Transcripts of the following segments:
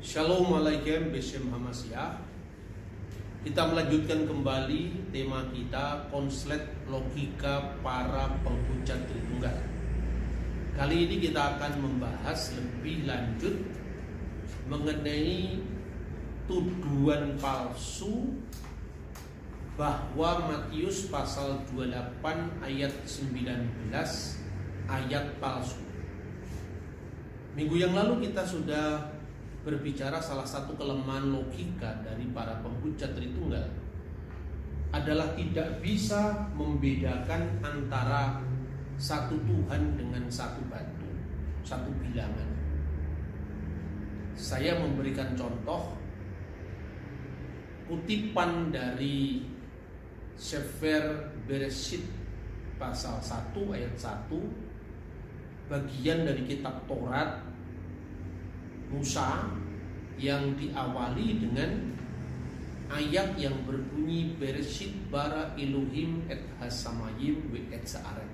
Shalom alaikum Besem Hamasyah. Kita melanjutkan kembali tema kita, konslet logika para penghujat Tritunggal. Kali ini kita akan membahas lebih lanjut mengenai tuduhan palsu bahwa Matius pasal 28 ayat 19 ayat palsu. Minggu yang lalu kita sudah berbicara salah satu kelemahan logika dari para penghujat Tritunggal adalah tidak bisa membedakan antara satu Tuhan dengan satu batu, satu bilangan. Saya memberikan contoh kutipan dari Sefer Bereshit pasal 1 ayat 1, bagian dari kitab Taurat Musa yang diawali dengan ayat yang berbunyi Bereshit bara Elohim et hasamayim ve et zaaret.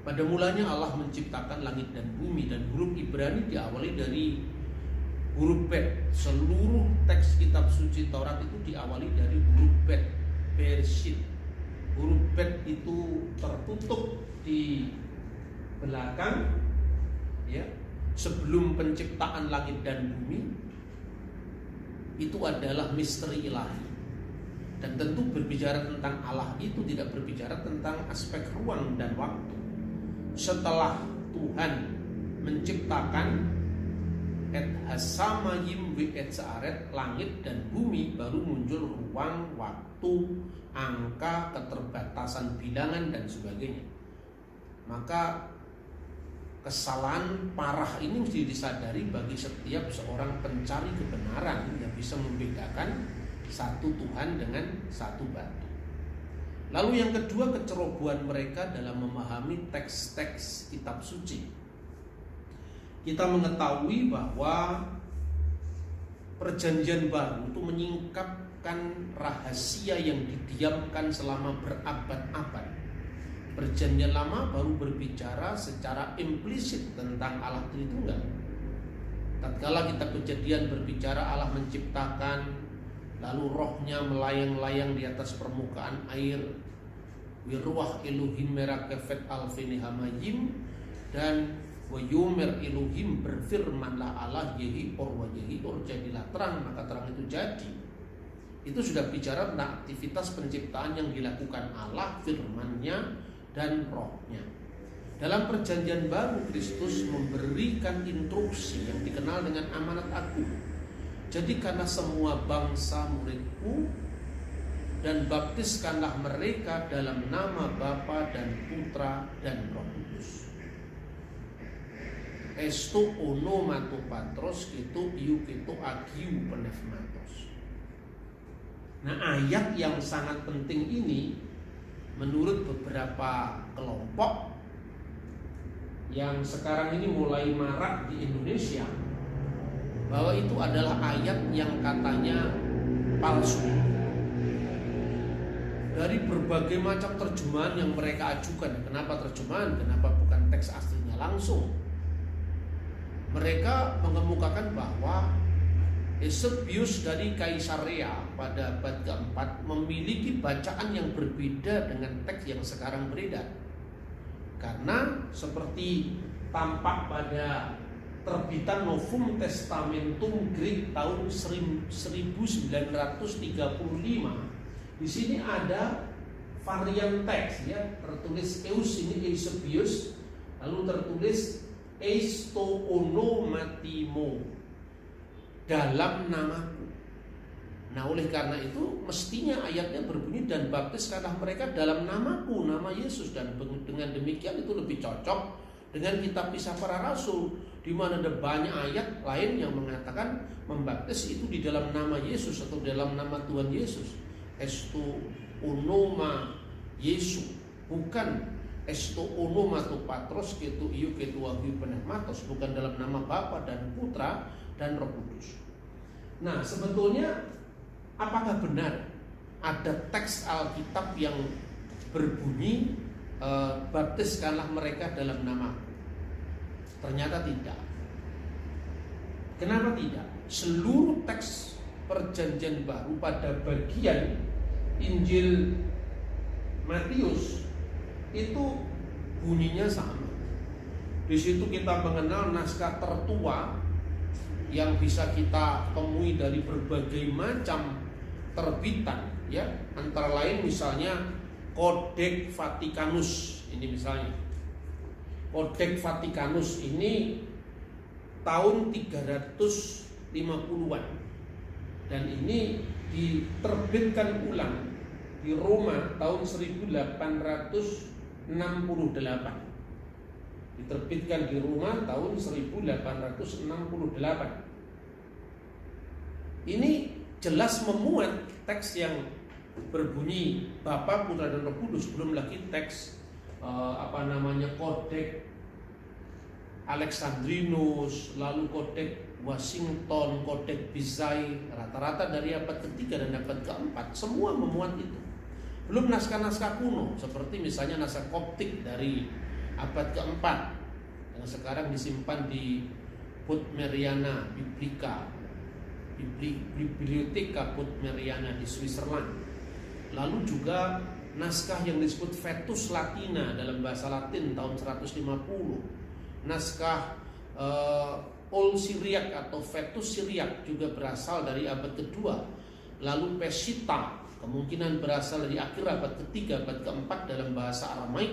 Pada mulanya Allah menciptakan langit dan bumi, dan huruf Ibrani diawali dari huruf Bet. Seluruh teks kitab suci Taurat itu diawali dari huruf Bet, Bereshit. Huruf Bet itu tertutup di belakang, ya. Sebelum penciptaan langit dan bumi, itu adalah misteri ilahi. Dan tentu berbicara tentang Allah itu tidak berbicara tentang aspek ruang dan waktu. Setelah Tuhan menciptakan et hasamayim ve et zaaret, langit dan bumi, baru muncul ruang, waktu, angka, keterbatasan bilangan dan sebagainya. Maka kesalahan parah ini mesti disadari bagi setiap seorang pencari kebenaran yang bisa membedakan satu Tuhan dengan satu batu. Lalu yang kedua, kecerobohan mereka dalam memahami teks-teks kitab suci. Kita mengetahui bahwa Perjanjian Baru itu menyingkapkan rahasia yang didiamkan selama berabad-abad. Perjanjian Lama baru berbicara secara implisit tentang Allah Tritunggal. Tatkala kitab Kejadian berbicara Allah menciptakan, lalu rohnya melayang-layang di atas permukaan air, wirwah Elohim merakefet alfini hamayim, dan wayomer Elohim, berfirmanlah Allah yehi or wa yehi or, jadilah terang, maka terang itu jadi. Itu sudah bicara tentang aktivitas penciptaan yang dilakukan Allah, firman-Nya dan rohnya. Dalam Perjanjian Baru, Kristus memberikan instruksi yang dikenal dengan amanat agung. Jadikanlah semua bangsa muridku dan baptiskanlah mereka dalam nama Bapa dan Putra dan Roh Kudus. Estu ono matu patros itu iu itu agiu penefmatos. Nah, ayat yang sangat penting ini menurut beberapa kelompok yang sekarang ini mulai marak di Indonesia, bahwa itu adalah ayat yang katanya palsu. Dari berbagai macam terjemahan yang mereka ajukan, kenapa terjemahan, kenapa bukan teks aslinya langsung? Mereka mengemukakan bahwa Eusebius dari Kaisarea pada abad keempat memiliki bacaan yang berbeda dengan teks yang sekarang beredar. Karena seperti tampak pada terbitan Novum Testamentum Greek tahun 1935, di sini ada varian teks, ya, tertulis Eus ini Eusebius, lalu tertulis Eisto onomatimo, dalam namaku. Nah, oleh karena itu mestinya ayatnya berbunyi dan baptiskanlah mereka dalam namaku, nama Yesus. Dan dengan demikian itu lebih cocok dengan kitab Kisah Para Rasul, di mana ada banyak ayat lain yang mengatakan membaptis itu di dalam nama Yesus atau dalam nama Tuhan Yesus. Estu onoma Yesu, bukan estu onoma tu patros ketu iu ketu wahyu penehmatos, bukan dalam nama Bapa dan Putra dan Roh Kudus. Nah, sebetulnya apakah benar ada teks Alkitab yang berbunyi baptiskanlah mereka dalam namaku? Ternyata tidak. Kenapa tidak? Seluruh teks Perjanjian Baru pada bagian Injil Matius itu bunyinya sama. Di situ kita mengenal naskah tertua yang bisa kita temui dari berbagai macam terbitan, ya. Antara lain misalnya Codex Vaticanus. Ini misalnya Codex Vaticanus ini tahun 350-an, dan ini diterbitkan ulang di Roma tahun 1868. Diterbitkan di Roma tahun 1868. Ini jelas memuat teks yang berbunyi Bapa, Putra dan Roh Kudus, belum lagi teks Codex Alexandrinus, lalu Codex Washington, Codex Bizai, rata-rata dari abad ketiga dan abad keempat, semua memuat itu. Belum naskah-naskah kuno seperti misalnya naskah Koptik dari abad keempat yang sekarang disimpan di Puttmeriana Biblica, Bibliotheca Puttmeriana di Switzerland. Lalu juga naskah yang disebut Vetus Latina dalam bahasa Latin tahun 150. Naskah Old Syriac atau Vetus Syriac juga berasal dari abad kedua. Lalu Peshitta kemungkinan berasal dari akhir abad ketiga, abad keempat dalam bahasa Aramaik,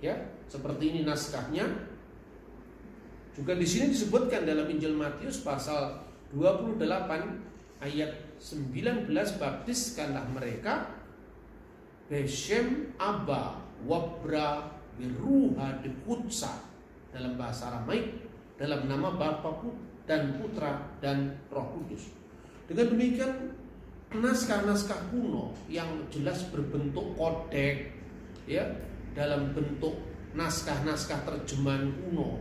ya. Seperti ini naskahnya. Juga di sini disebutkan dalam Injil Matius pasal 28 ayat 19, baptiskanlah mereka Beshem Abba Wabra Beruha Dekutsa dalam bahasa Aramaik, dalam nama Bapa dan Putra dan Roh Kudus. Dengan demikian naskah-naskah kuno yang jelas berbentuk kodek, ya, dalam bentuk naskah-naskah terjemahan kuno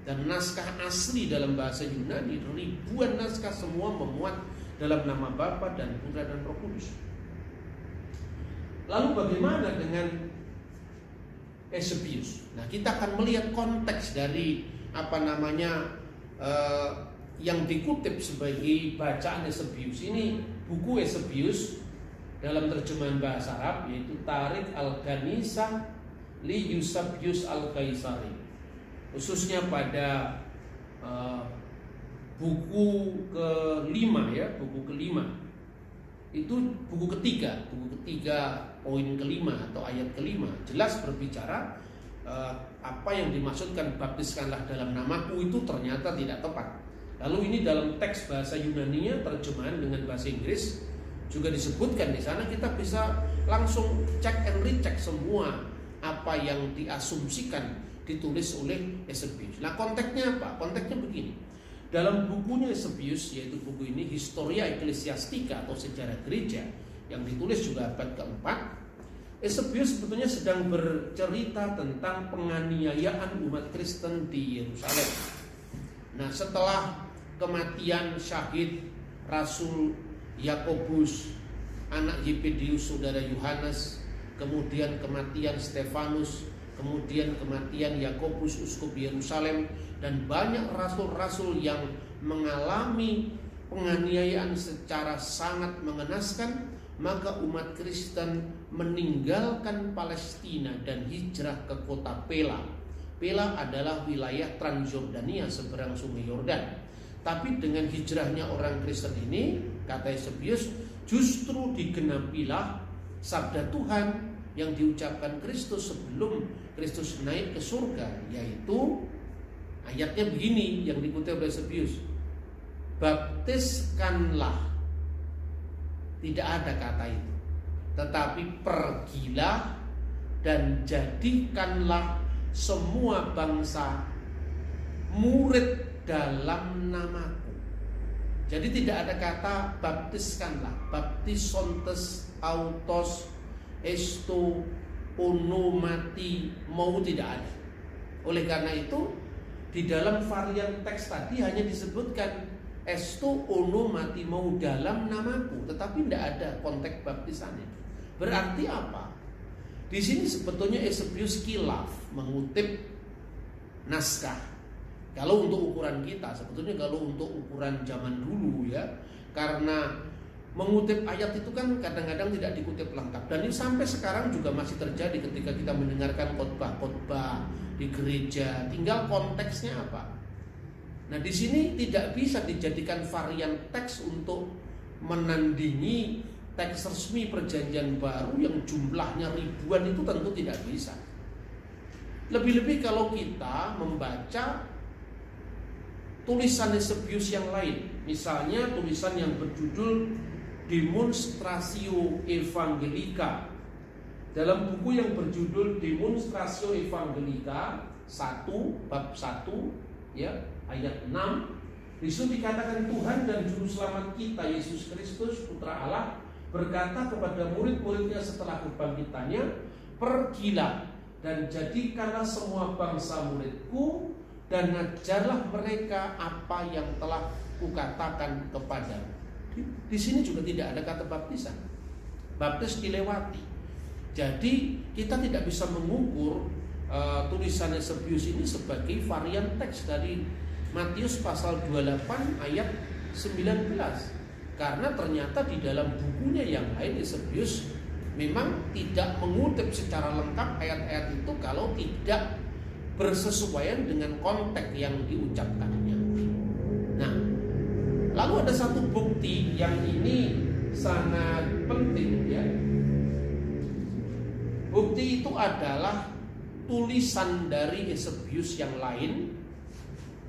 dan naskah asli dalam bahasa Yunani, ribuan naskah semua memuat dalam nama Bapa dan Putra dan Roh Kudus. Lalu bagaimana dengan Eusebius? Nah, kita akan melihat konteks dari yang dikutip sebagai bacaan Eusebius. Ini buku Eusebius dalam terjemahan bahasa Arab, yaitu Tarikh Al-Kanisa li Eusebius Al-Kaisari, khususnya pada buku kelima, ya, buku kelima. Itu buku ketiga poin kelima atau ayat kelima jelas berbicara apa yang dimaksudkan baptiskanlah dalam namaku itu ternyata tidak tepat. Lalu ini dalam teks bahasa Yunaninya terjemahan dengan bahasa Inggris juga disebutkan di sana, kita bisa langsung cek and recheck semua apa yang diasumsikan ditulis oleh Eusebius. Nah, konteksnya apa? Konteksnya begini. Dalam bukunya Eusebius, yaitu buku ini Historia Ecclesiastica atau Sejarah Gereja yang ditulis juga abad keempat, Eusebius sebetulnya sedang bercerita tentang penganiayaan umat Kristen di Yerusalem. Nah, setelah kematian syahid Rasul Yakobus, anak Yepedeus saudara Yohanes, kemudian kematian Stefanus, kemudian kematian Yakobus uskup Yerusalem, dan banyak rasul-rasul yang mengalami penganiayaan secara sangat mengenaskan, maka umat Kristen meninggalkan Palestina dan hijrah ke kota Pela. Pela adalah wilayah Transjordania seberang sungai Yordan. Tapi dengan hijrahnya orang Kristen ini, kata Eusebius, justru digenapilah sabda Tuhan yang diucapkan Kristus sebelum Kristus naik ke surga, yaitu ayatnya begini yang dikutip oleh Eusebius, baptiskanlah. Tidak ada kata itu, tetapi pergilah dan jadikanlah semua bangsa murid dalam namaku. Jadi tidak ada kata baptiskanlah, baptisontes autos esto onomati mau, tidak ada. Oleh karena itu di dalam varian teks tadi hanya disebutkan esto onomati mau dalam namaku, tetapi tidak ada konteks baptisannya. Berarti apa? Di sini sebetulnya Eusebius kilaf mengutip naskah, Kalau untuk ukuran kita, sebetulnya kalau untuk ukuran zaman dulu ya, karena mengutip ayat itu kan kadang-kadang tidak dikutip lengkap, dan ini sampai sekarang juga masih terjadi ketika kita mendengarkan khotbah-khotbah di gereja, tinggal konteksnya apa. Nah, di sini tidak bisa dijadikan varian teks untuk menandingi teks resmi Perjanjian Baru yang jumlahnya ribuan, itu tentu tidak bisa. Lebih-lebih kalau kita membaca tulisan Eusebius yang lain, misalnya tulisan yang berjudul Demonstratio Evangelica. Dalam buku yang berjudul Demonstratio Evangelica 1 bab 1 ya, ayat 6, disitu dikatakan Tuhan dan juru selamat kita Yesus Kristus putra Allah berkata kepada murid-muridnya setelah kebangkitannya, pergilah dan jadikanlah semua bangsa muridku dan ajarlah mereka apa yang telah kukatakan kepadamu. Di sini juga tidak ada kata baptisan. Baptis dilewati. Jadi kita tidak bisa mengukur tulisan Eusebius ini sebagai varian teks dari Matius pasal 28 ayat 19. Karena ternyata di dalam bukunya yang lain Eusebius memang tidak mengutip secara lengkap ayat-ayat itu kalau tidak bersesuaian dengan konteks yang diucapkannya. Nah, lalu ada satu bukti yang ini sangat penting ya. Bukti itu adalah tulisan dari Eusebius yang lain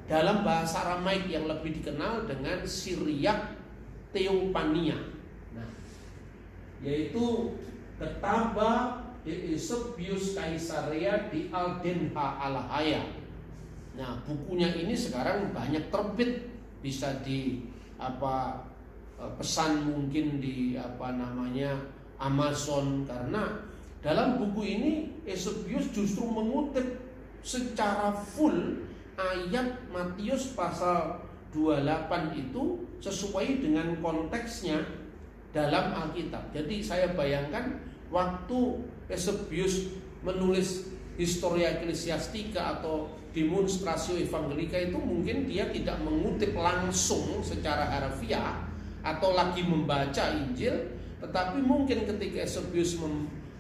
dalam bahasa Aramaik yang lebih dikenal dengan Syriac Theophania. Nah, yaitu Ketaba de Eusebius Caesarea di Aldenha Alahaya. Nah, bukunya ini sekarang banyak terbit, bisa di pesan mungkin di Amazon, karena dalam buku ini Eusebius justru mengutip secara full ayat Matius pasal 28 itu sesuai dengan konteksnya dalam Alkitab. Jadi saya bayangkan waktu Eusebius menulis Historia Ecclesiastica atau Demonstratio Evangelica itu mungkin dia tidak mengutip langsung secara harfiah atau lagi membaca Injil, tetapi mungkin ketika Eusebius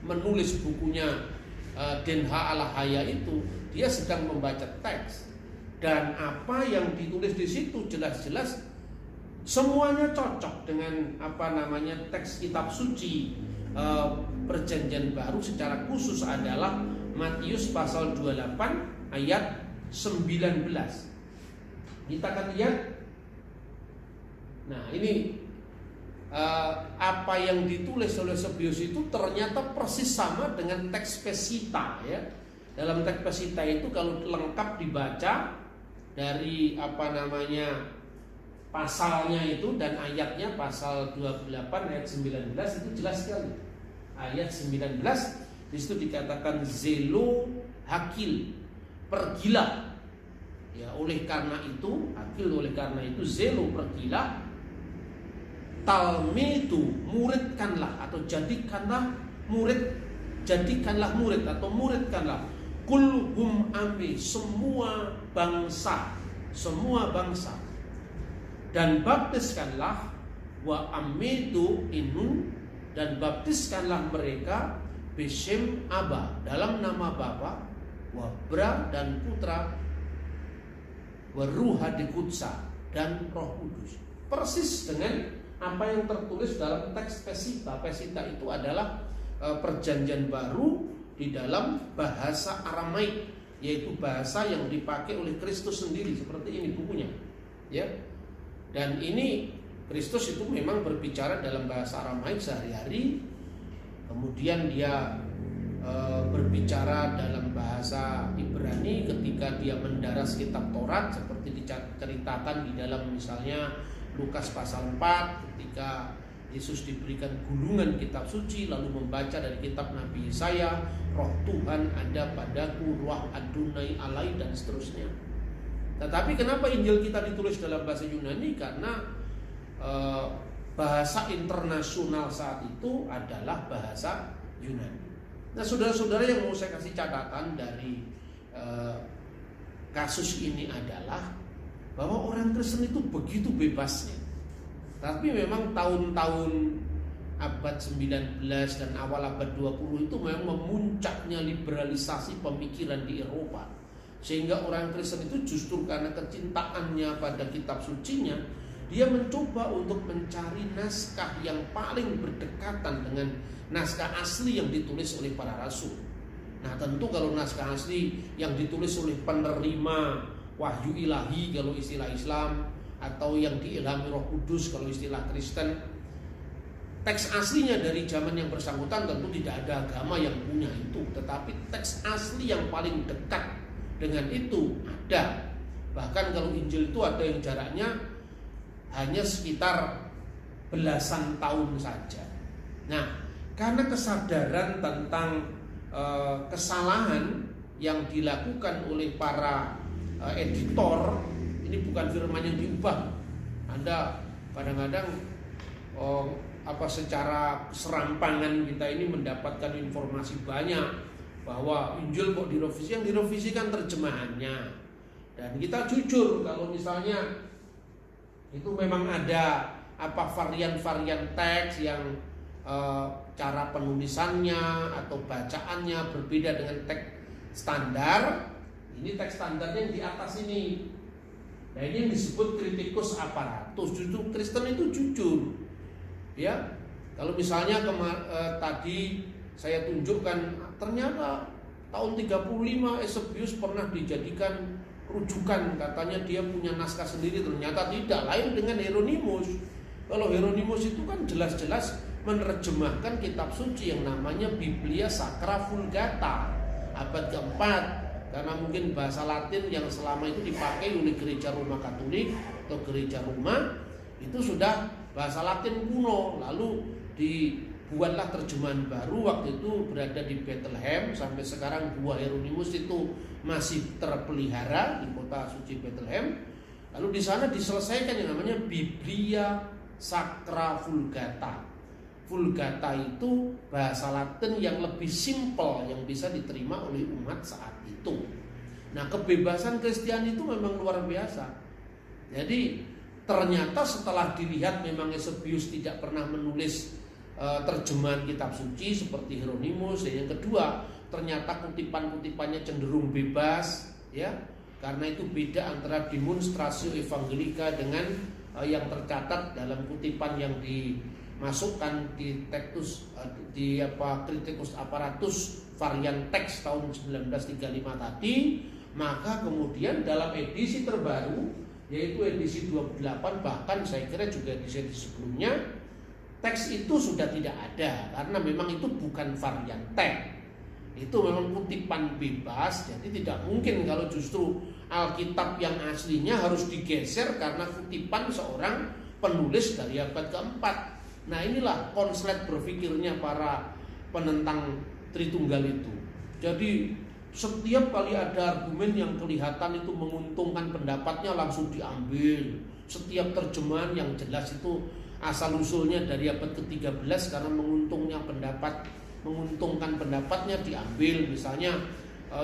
menulis bukunya Denha Alahaya itu, dia sedang membaca teks, dan apa yang ditulis di situ jelas-jelas semuanya cocok dengan teks kitab suci Perjanjian Baru, secara khusus adalah Matius pasal 28 ayat 19. Kita akan lihat. Nah, ini apa yang ditulis oleh Eusebius itu ternyata persis sama dengan teks Pesita ya. Dalam teks Pesita itu kalau lengkap dibaca dari pasalnya itu dan ayatnya, pasal 28 ayat 19 itu jelas sekali. Ayat 19 di situ dikatakan zelo hakil, pergilah. Ya, oleh karena itu, zelo pergilah, talmidu muridkanlah atau jadikanlah murid atau muridkanlah kulhum ami semua bangsa dan baptiskanlah wa amidu inun dan baptiskanlah mereka bishem Aba dalam nama Bapa wa Bra dan Putra wa Ruha Dikutsa dan Roh Kudus. Persis dengan apa yang tertulis dalam teks Pesita. Pesita itu adalah Perjanjian Baru di dalam bahasa Aramaik, yaitu bahasa yang dipakai oleh Kristus sendiri, seperti ini bukunya ya. Dan ini Kristus itu memang berbicara dalam bahasa Aramaik sehari-hari. Kemudian dia berbicara dalam bahasa Ibrani ketika dia mendaras kitab Taurat, seperti diceritakan di dalam misalnya Lukas pasal 4 ketika Yesus diberikan gulungan kitab suci lalu membaca dari kitab Nabi Yesaya, Roh Tuhan ada padaku, Ruach Adonai alai, dan seterusnya. Tetapi kenapa Injil kita ditulis dalam bahasa Yunani? Karena bahasa internasional saat itu adalah bahasa Yunani. Nah, saudara-saudara yang mau saya kasih catatan dari kasus ini adalah bahwa orang Kristen itu begitu bebasnya. Tapi memang tahun-tahun abad 19 dan awal abad 20 itu memang memuncaknya liberalisasi pemikiran di Eropa. Sehingga orang Kristen itu justru karena kecintaannya pada kitab sucinya, dia mencoba untuk mencari naskah yang paling berdekatan dengan naskah asli yang ditulis oleh para rasul. Nah tentu kalau naskah asli yang ditulis oleh penerima wahyu ilahi kalau istilah Islam, atau yang diilhami Roh Kudus kalau istilah Kristen, teks aslinya dari zaman yang bersangkutan tentu tidak ada agama yang punya itu. Tetapi teks asli yang paling dekat dengan itu ada. Bahkan kalau Injil itu ada yang jaraknya hanya sekitar belasan tahun saja. Nah, karena kesadaran tentang kesalahan yang dilakukan oleh para editor, ini bukan firman yang diubah. Anda kadang-kadang secara serampangan kita ini mendapatkan informasi banyak bahwa Injil kok direvisi, yang direvisikan terjemahannya. Dan kita jujur kalau misalnya itu memang ada varian-varian teks yang cara penulisannya atau bacaannya berbeda dengan teks standar. Ini teks standarnya yang di atas ini. Nah ini yang disebut kritikus aparatus. Justru Kristen itu jujur, ya. Kalau misalnya tadi saya tunjukkan, ternyata tahun 35 Eusebius pernah dijadikan rujukan, katanya dia punya naskah sendiri. Ternyata tidak, lain dengan Hieronymus. Kalau Hieronymus itu kan jelas-jelas menerjemahkan kitab suci yang namanya Biblia Sacra Vulgata abad keempat, karena mungkin bahasa Latin yang selama itu dipakai oleh gereja Roma Katolik atau gereja Roma itu sudah bahasa Latin kuno. Lalu dibuatlah terjemahan baru, waktu itu berada di Bethlehem. Sampai sekarang buah Hieronymus itu masih terpelihara di kota suci Bethlehem. Lalu di sana diselesaikan yang namanya Biblia Sacra Vulgata. Vulgata itu bahasa Latin yang lebih simpel yang bisa diterima oleh umat saat itu. Nah, kebebasan Kristiani itu memang luar biasa. Jadi ternyata setelah dilihat memang Eusebius tidak pernah menulis terjemahan kitab suci seperti Hieronymus. Dan yang kedua, ternyata kutipan-kutipannya cenderung bebas, ya. Karena itu beda antara Demonstratio Evangelica dengan yang tercatat dalam kutipan yang dimasukkan di Kritikus Apparatus varian teks tahun 1935 tadi. Maka kemudian dalam edisi terbaru, yaitu edisi 28, bahkan saya kira juga edisi sebelumnya, teks itu sudah tidak ada, karena memang itu bukan varian teks. Itu memang kutipan bebas. Jadi tidak mungkin kalau justru Alkitab yang aslinya harus digeser karena kutipan seorang penulis dari abad keempat. Nah inilah konslet berpikirnya para penentang Tritunggal itu. Jadi setiap kali ada argumen yang kelihatan itu menguntungkan pendapatnya langsung diambil. Setiap terjemahan yang jelas itu asal usulnya dari abad ke-13 karena menguntungkan pendapatnya diambil. Misalnya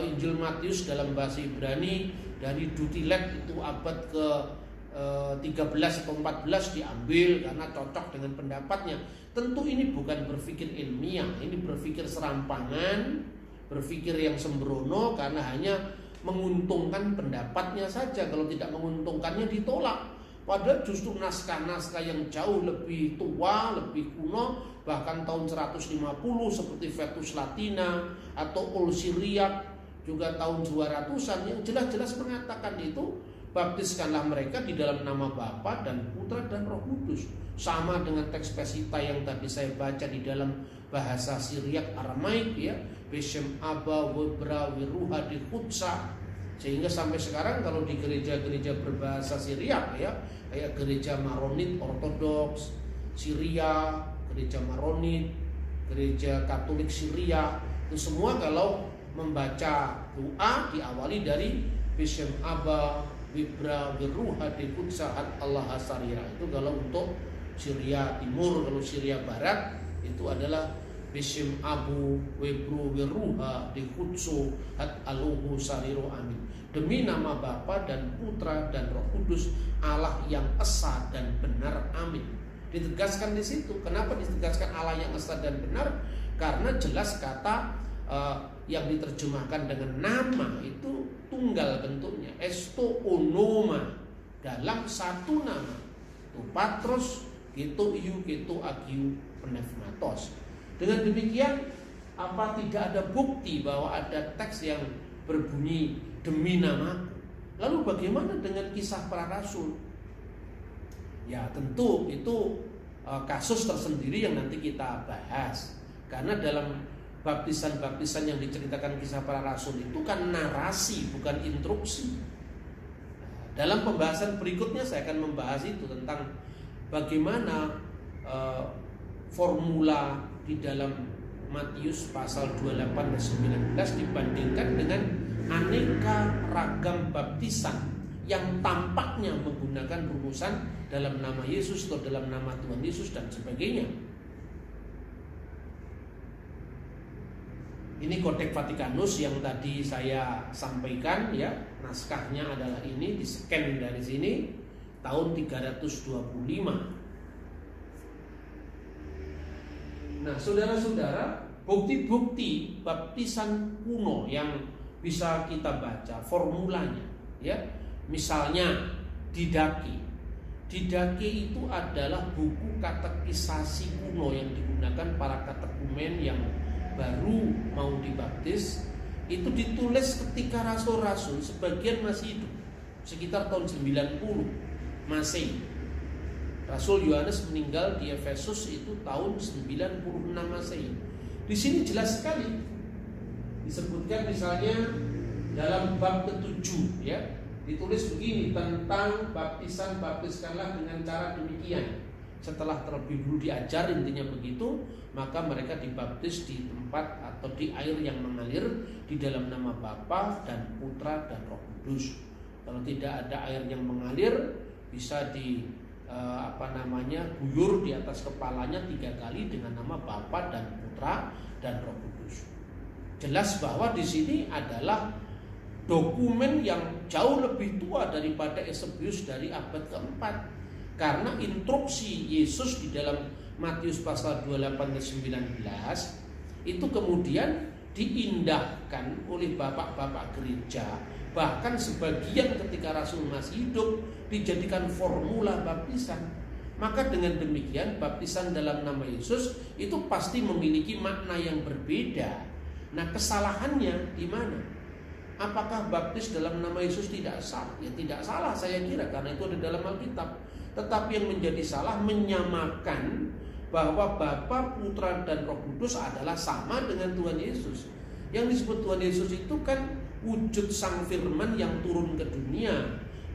Injil Matius dalam bahasa Ibrani dari Dutilet itu abad ke-13 atau 14 diambil karena cocok dengan pendapatnya. Tentu ini bukan berpikir ilmiah, ini berpikir serampangan, berpikir yang sembrono karena hanya menguntungkan pendapatnya saja. Kalau tidak menguntungkannya ditolak. Padahal justru naskah-naskah yang jauh lebih tua, lebih kuno, bahkan tahun 150 seperti Vetus Latina atau Ol Syriac juga tahun 200-an yang jelas-jelas mengatakan itu, baptiskanlah mereka di dalam nama Bapa dan Putra dan Roh Kudus. Sama dengan teks Pesita yang tadi saya baca di dalam bahasa Syriak Aramaik, ya, Beshem Aba Webra Wiruha di Kutsa. Sehingga sampai sekarang kalau di gereja-gereja berbahasa Syriak, ya, kayak gereja Maronit Ortodoks Syria, gereja Maronit, gereja Katolik Syria, itu semua kalau membaca doa diawali dari Beshem Aba Wibra Wiruha di Kutsahat Allah Hasarira. Itu kalau untuk Syria Timur. Kalau Syria Barat itu adalah Bisim Abu Webro Weruha Dikutsu Hat Aluhu Sariro Amin. Demi nama Bapa dan Putra dan Roh Kudus, Allah yang esa dan benar, amin. Ditegaskan di situ. Kenapa ditegaskan Allah yang esa dan benar? Karena jelas kata yang diterjemahkan dengan nama itu tunggal bentuknya, esto onoma, dalam satu nama. Itu Patros, gitu iu, gitu agiu, pneumatos. Dengan demikian, apa tidak ada bukti bahwa ada teks yang berbunyi demi namaku? Lalu bagaimana dengan kisah para rasul? Ya tentu itu kasus tersendiri yang nanti kita bahas. Karena dalam baptisan-baptisan yang diceritakan kisah para rasul itu kan narasi, bukan instruksi. Dalam pembahasan berikutnya saya akan membahas itu tentang bagaimana formula di dalam Matius pasal 28 dan 19 dibandingkan dengan aneka ragam baptisan yang tampaknya menggunakan rumusan dalam nama Yesus atau dalam nama Tuhan Yesus dan sebagainya. Ini Kodeks Vatikanus yang tadi saya sampaikan ya, naskahnya adalah ini, di-scan dari sini tahun 325. Nah, saudara-saudara, bukti-bukti baptisan kuno yang bisa kita baca formulanya ya. Misalnya Didake. Didake itu adalah buku katekisasi kuno yang digunakan para katekumen yang baru mau dibaptis. Itu ditulis ketika rasul-rasul sebagian masih hidup, sekitar tahun 90 Masehi. Rasul Yohanes meninggal di Efesus itu tahun 96 Masehi. Di sini jelas sekali disebutkan misalnya dalam bab ke-7 ya, ditulis begini tentang baptisan, baptiskanlah dengan cara demikian. Setelah terlebih dulu diajar, intinya begitu, maka mereka dibaptis di tempat atau di air yang mengalir di dalam nama Bapa dan Putra dan Roh Kudus. Kalau tidak ada air yang mengalir, bisa guyur di atas kepalanya 3 kali dengan nama Bapa dan Putra dan Roh Kudus. Jelas bahwa di sini adalah dokumen yang jauh lebih tua daripada Eusebius dari abad ke-4. Karena instruksi Yesus di dalam Matius pasal 28 dan 19 itu kemudian diindahkan oleh bapak-bapak gereja. Bahkan sebagian ketika Rasul masih hidup dijadikan formula baptisan. Maka dengan demikian baptisan dalam nama Yesus itu pasti memiliki makna yang berbeda. Nah, kesalahannya di mana? Apakah baptis dalam nama Yesus tidak sah? Ya tidak salah saya kira, karena itu ada dalam Alkitab. Tetapi yang menjadi salah menyamakan bahwa Bapa, Putra dan Roh Kudus adalah sama dengan Tuhan Yesus. Yang disebut Tuhan Yesus itu kan wujud Sang Firman yang turun ke dunia,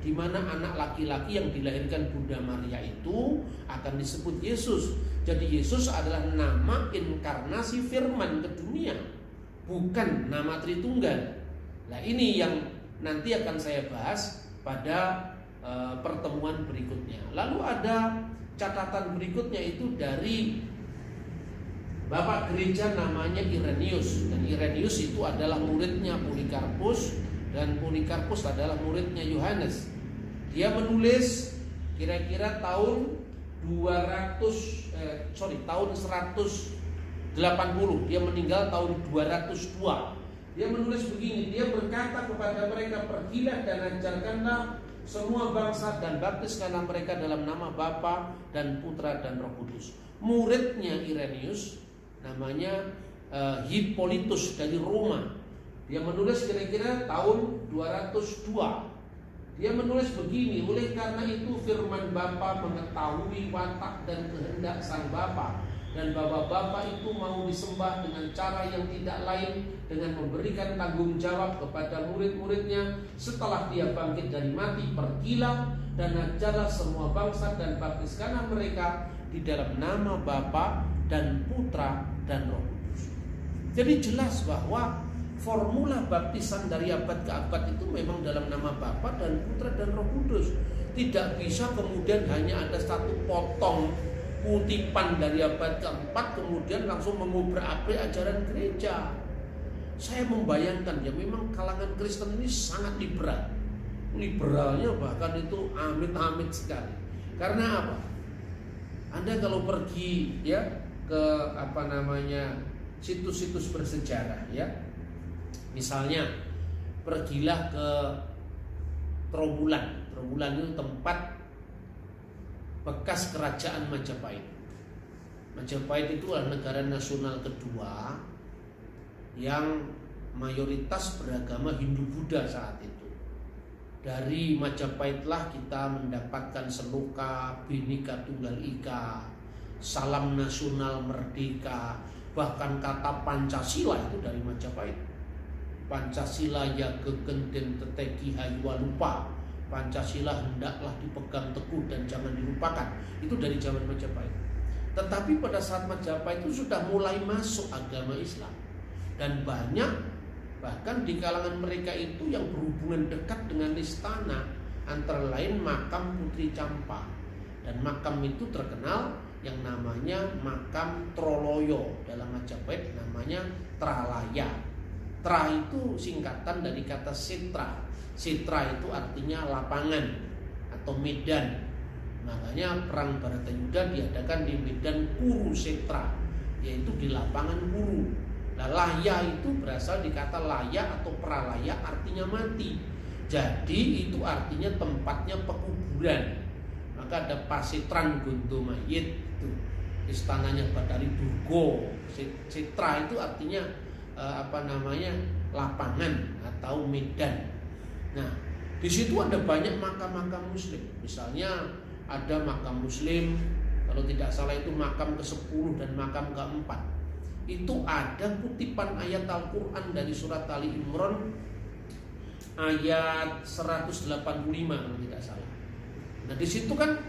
di mana anak laki-laki yang dilahirkan Bunda Maria itu akan disebut Yesus. Jadi Yesus adalah nama inkarnasi Firman ke dunia, bukan nama Tritunggal. Nah, ini yang nanti akan saya bahas pada pertemuan berikutnya. Lalu ada catatan berikutnya itu dari Bapak gereja namanya Irenaeus. Dan Irenaeus itu adalah muridnya Polikarpus, dan Polikarpus adalah muridnya Yohanes. Dia menulis kira-kira tahun 180. Dia meninggal tahun 202. Dia menulis begini, dia berkata kepada mereka, pergilah dan ajarkanlah semua bangsa dan baptiskanlah mereka dalam nama Bapa dan Putra dan Roh Kudus. Muridnya Irenaeus namanya Hippolytus dari Roma. Dia menulis kira-kira tahun 202. Dia menulis begini, oleh karena itu firman Bapa mengetahui watak dan kehendak Sang Bapa, dan bahwa Bapa itu mau disembah dengan cara yang tidak lain dengan memberikan tanggung jawab kepada murid-muridnya setelah dia bangkit dari mati. Pergilah dan ajarlah semua bangsa dan baptiskanlah mereka di dalam nama Bapa dan Putra dan Roh Kudus. Jadi jelas bahwa formula baptisan dari abad ke abad itu memang dalam nama Bapa dan Putra dan Roh Kudus. Tidak bisa kemudian hanya ada satu potong kutipan dari abad keempat kemudian langsung mengubrak-abrik ajaran gereja. Saya membayangkan ya memang kalangan Kristen ini sangat liberal. Liberalnya bahkan itu amit-amit sekali. Karena apa? Anda kalau pergi ya ke situs-situs bersejarah ya. Misalnya pergilah ke Trowulan. Trowulan itu tempat bekas kerajaan Majapahit. Majapahit itu adalah negara nasional kedua yang mayoritas beragama Hindu-Buddha saat itu. Dari Majapahitlah kita mendapatkan Seloka, Bhinneka Tunggal Ika, Salam Nasional Merdeka, bahkan kata Pancasila itu dari Majapahit. Pancasila ya gegenden teteki hayua lupa. Pancasila hendaklah dipegang teguh dan jangan dilupakan. Itu dari zaman Majapahit. Tetapi pada saat Majapahit itu sudah mulai masuk agama Islam. Dan banyak bahkan di kalangan mereka itu yang berhubungan dekat dengan istana. Antara lain makam Putri Campa. Dan makam itu terkenal yang namanya makam Troloyo. Dalam Majapahit namanya Tralaya. Tra itu singkatan dari kata Sitra. Sitra itu artinya lapangan atau medan. Makanya perang Baratayuda diadakan di medan Kurusetra, yaitu di lapangan Kuru. Nah, laya itu berasal di kata laya atau pralaya, artinya mati. Jadi itu artinya tempatnya pekuburan. Maka ada Pasitran Gondo Mayit itu istananya Bathari Durga. Sitra itu artinya lapangan atau medan. Nah, di situ ada banyak makam-makam Muslim. Misalnya ada makam Muslim, kalau tidak salah itu makam ke-10 dan makam ke-4. Itu ada kutipan ayat Al-Quran dari surat Ali Imran ayat 185 kalau tidak salah. Nah, di situ kan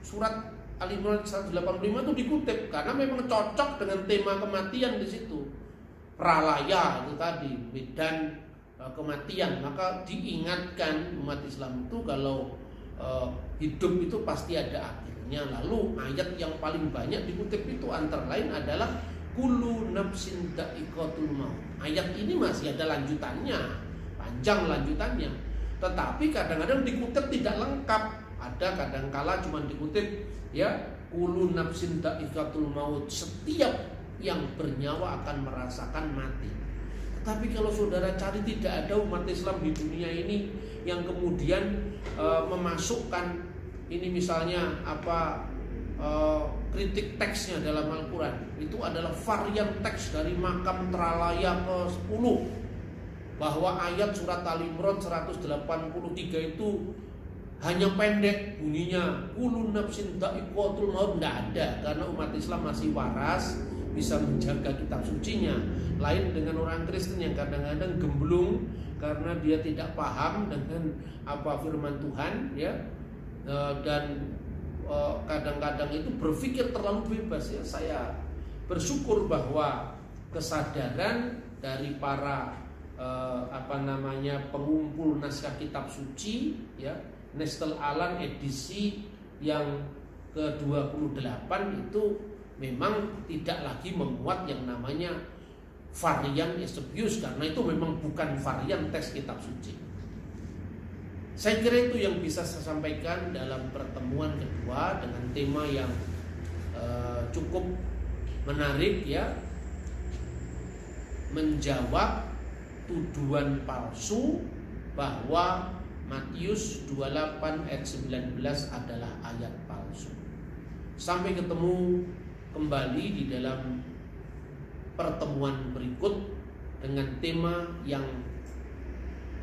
surat Ali Imran 185 itu dikutip karena memang cocok dengan tema kematian di situ. Pralaya itu tadi medan kematian, maka diingatkan umat Islam itu kalau hidup itu pasti ada akhirnya. Lalu ayat yang paling banyak dikutip itu antara lain adalah kullu nafsin dha'iqatul maut. Ayat ini masih ada lanjutannya, panjang lanjutannya, tetapi kadang-kadang dikutip tidak lengkap. Ada kadang-kala cuma dikutip ya kullu nafsin dha'iqatul maut, setiap yang bernyawa akan merasakan mati. Tapi kalau saudara cari tidak ada umat Islam di dunia ini yang kemudian memasukkan ini misalnya kritik teksnya dalam Al-Quran. Itu adalah varian teks dari makam Tralaya ke-10, bahwa ayat surat Al-Imran 183 itu hanya pendek bunyinya kullu nafsin dha'iqatul maut. Tidak ada, karena umat Islam masih waras, bisa menjaga kitab sucinya. Lain dengan orang Kristen yang kadang-kadang gemblung karena dia tidak paham dengan firman Tuhan ya, dan kadang-kadang itu berpikir terlalu bebas ya. Saya bersyukur bahwa kesadaran dari para pengumpul naskah kitab suci ya, Nestle Aland edisi yang ke-28 itu memang tidak lagi memuat yang namanya varian Eusebius, karena itu memang bukan varian teks kitab suci. Saya kira itu yang bisa saya sampaikan dalam pertemuan kedua dengan tema yang cukup menarik ya, menjawab tuduhan palsu bahwa Matius 28 ayat 19 adalah ayat palsu. Sampai ketemu kembali di dalam pertemuan berikut dengan tema yang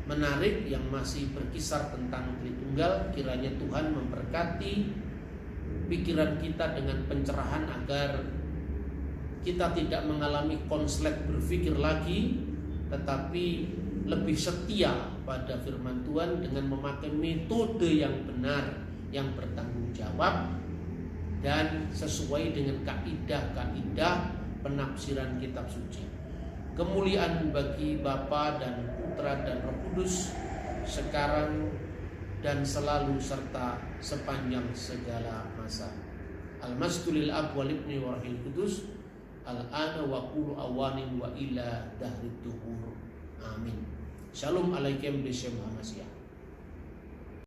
menarik yang masih berkisar tentang Tritunggal. Kiranya Tuhan memberkati pikiran kita dengan pencerahan agar kita tidak mengalami konslet berpikir lagi, tetapi lebih setia pada firman Tuhan dengan memakai metode yang benar, yang bertanggung jawab dan sesuai dengan kaidah-kaidah penafsiran kitab suci. Kemuliaan bagi Bapa dan Putra dan Roh Kudus sekarang dan selalu serta sepanjang segala masa. Al-masdulil ab wal ibni wa rahil kudus al-ana wa qulu awanin wa ila dahrid duhur. Amin. Shalom alaikum bisya Muhammadiyah.